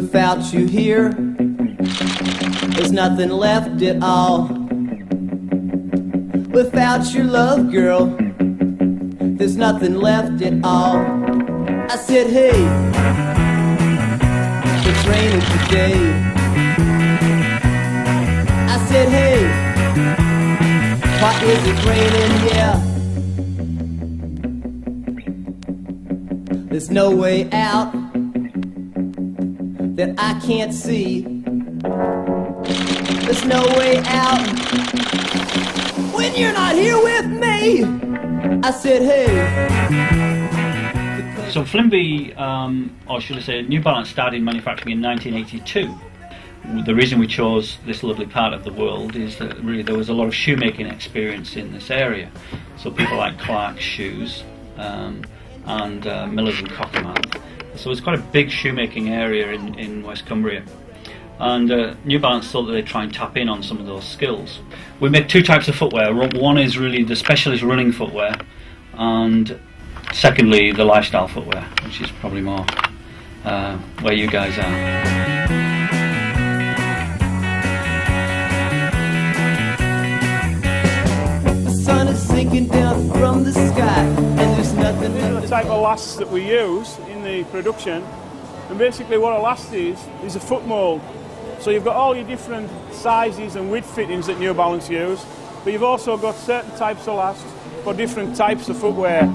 Without you here, there's nothing left at all. Without your love, girl, there's nothing left at all. I said, hey, it's raining today. I said, hey, why is it raining? Yeah. There's no way out that I can't see. There's no way out when you're not here with me. I said, hey. So Flimby, or should I say New Balance, started manufacturing in 1982. The reason we chose this lovely part of the world is that really there was a lot of shoemaking experience in this area. So people like Clark's Shoes and Millers and Cockerman. So it's quite a big shoemaking area in West Cumbria. And New Balance thought that they'd try and tap in on some of those skills. We make two types of footwear. One is really the specialist running footwear, and secondly the lifestyle footwear, which is probably more where you guys are. The sun is sinking down from the sky, and there's nothing. These are the type of lasts that we use in the production, and basically what a last is a foot mould. So you've got all your different sizes and width fittings that New Balance use, but you've also got certain types of lasts for different types of footwear.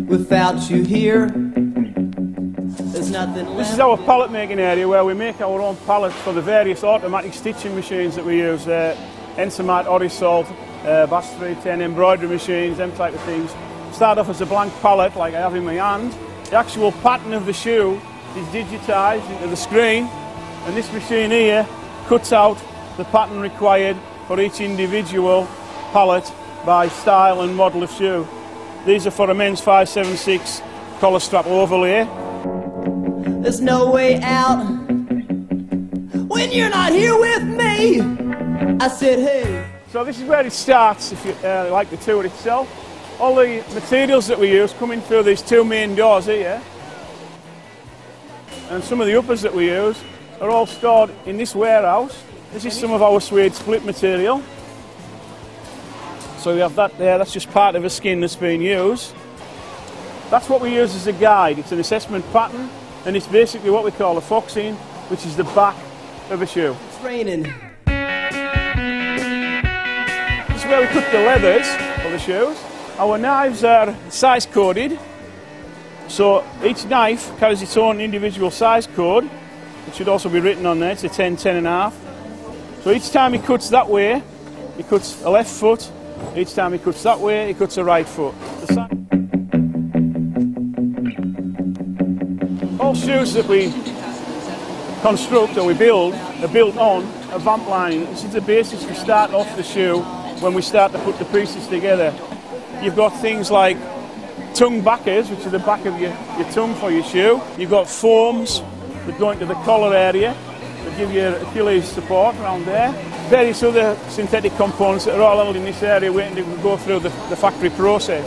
Without you here, there's nothing left. This is our pallet making area where we make our own pallets for the various automatic stitching machines that we use. Ensomat, Orisol, Bass 310, embroidery machines, them type of things. Start off as a blank pallet like I have in my hand. The actual pattern of the shoe is digitised into the screen, and this machine here cuts out the pattern required for each individual pallet by style and model of shoe. These are for a men's 576 collar strap overlay. There's no way out when you're not here with me. I said, hey. So this is where it starts, if you like the tour itself. All the materials that we use come in through these two main doors here. And some of the uppers that we use are all stored in this warehouse. This is some of our suede split material. So we have that there, that's just part of a skin that's been used. That's what we use as a guide. It's an assessment pattern, and it's basically what we call a foxing, which is the back of a shoe. It's raining. This is where we cut the leathers for the shoes. Our knives are size coded, so each knife carries its own individual size code. It should also be written on there. It's a 10, 10.5. So each time he cuts that way, he cuts a left foot. Each time he cuts that way, he cuts a right foot. All shoes that we construct or we build are built on a vamp line. This is the basis we start off the shoe when we start to put the pieces together. You've got things like tongue backers, which are the back of your tongue for your shoe. You've got foams that go into the collar area that give you Achilles support around there. Various other synthetic components that are all held in this area waiting to go through the factory process.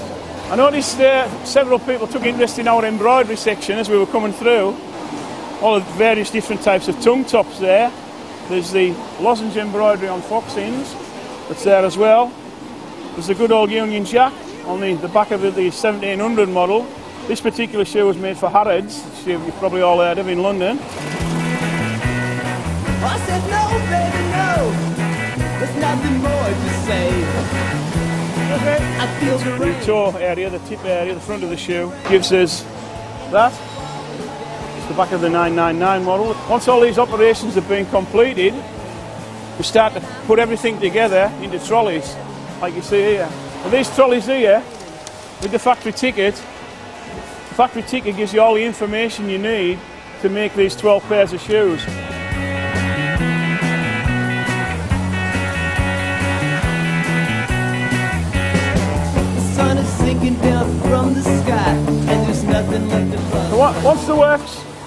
I noticed several people took interest in our embroidery section as we were coming through. All the various different types of tongue tops there. There's the lozenge embroidery on foxings that's there as well. There's a good old Union Jack on the back of the 1700 model. This particular shoe was made for Harrods, which you've probably all heard of in London. I said, no, baby, no. There's nothing more to say. I feel the rain. The toe area, the tip area, the front of the shoe gives us that. It's the back of the 999 model. Once all these operations have been completed, we start to put everything together into trolleys, like you see here. And these trolleys here, with the factory ticket gives you all the information you need to make these 12 pairs of shoes. Sinking down from the sky, and there's nothing left to find. So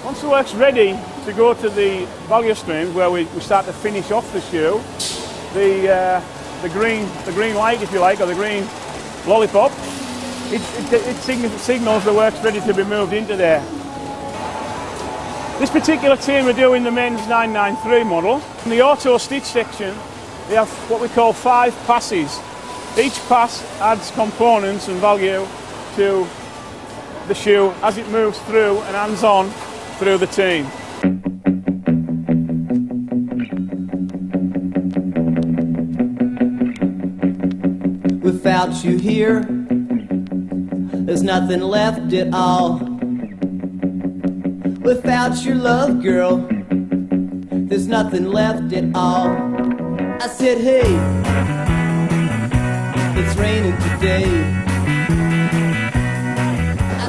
once the work's ready to go to the value stream, where we start to finish off the shoe, the green light, if you like, or the green lollipop, it signals the work's ready to be moved into there. This particular team are doing the men's 993 model. In the auto stitch section, they have what we call 5 passes. Each pass adds components and value to the shoe as it moves through and hands-on through the team. Without you here, there's nothing left at all. Without your love, girl, there's nothing left at all. I said, hey, it's raining today.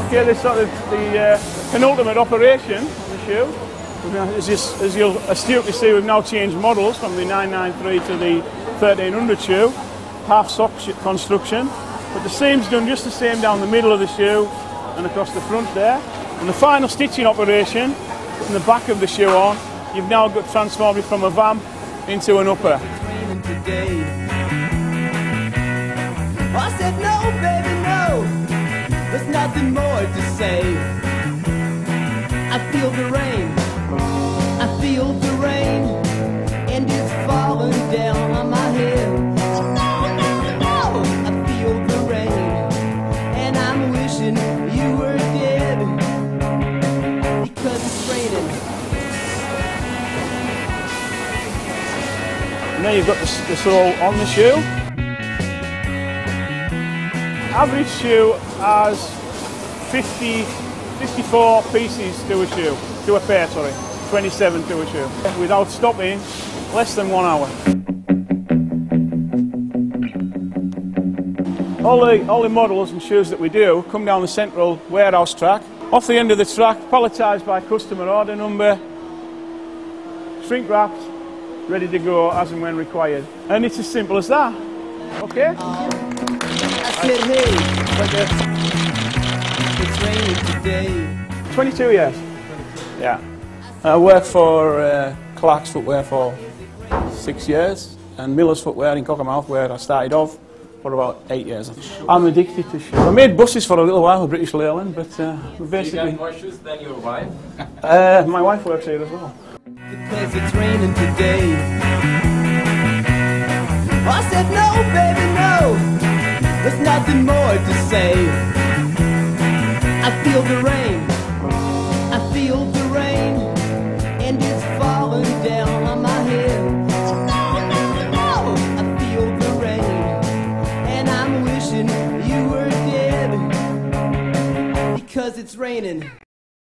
Okay, this is sort of the penultimate operation of the shoe. As you'll astutely see, we've now changed models from the 993 to the 1300 shoe. Half sock construction, but the seam's done just the same down the middle of the shoe and across the front there. And the final stitching operation, putting the back of the shoe on, you've now got transformed it from a vamp into an upper. I said no, baby, no, there's nothing more to say. I feel the rain, I feel the rain, and it's falling down on my head. No, no, no, I feel the rain, and I'm wishing you were dead, because it's raining. And then you've got the sole on the shoe. Average shoe has 54 pieces to a shoe, to a pair, sorry, 27 to a shoe. Without stopping, less than 1 hour. All the models and shoes that we do come down the central warehouse track. Off the end of the track, palletised by customer order number, shrink wrapped, ready to go as and when required. And it's as simple as that. Okay? I said, hey, it's raining today. 22 years. Yeah. I worked for Clark's Footwear for 6 years, and Miller's Footwear in Cockermouth, where I started off, for about 8 years. I'm addicted to shoes. I made buses for a little while with British Leyland, but basically... You got more shoes than your wife? My wife works here as well. Because it's raining today. I said no, baby, no, there's nothing more to say. I feel the rain, I feel the rain, and it's falling down on my head. No, no, no, I feel the rain, and I'm wishing you were dead, because it's raining.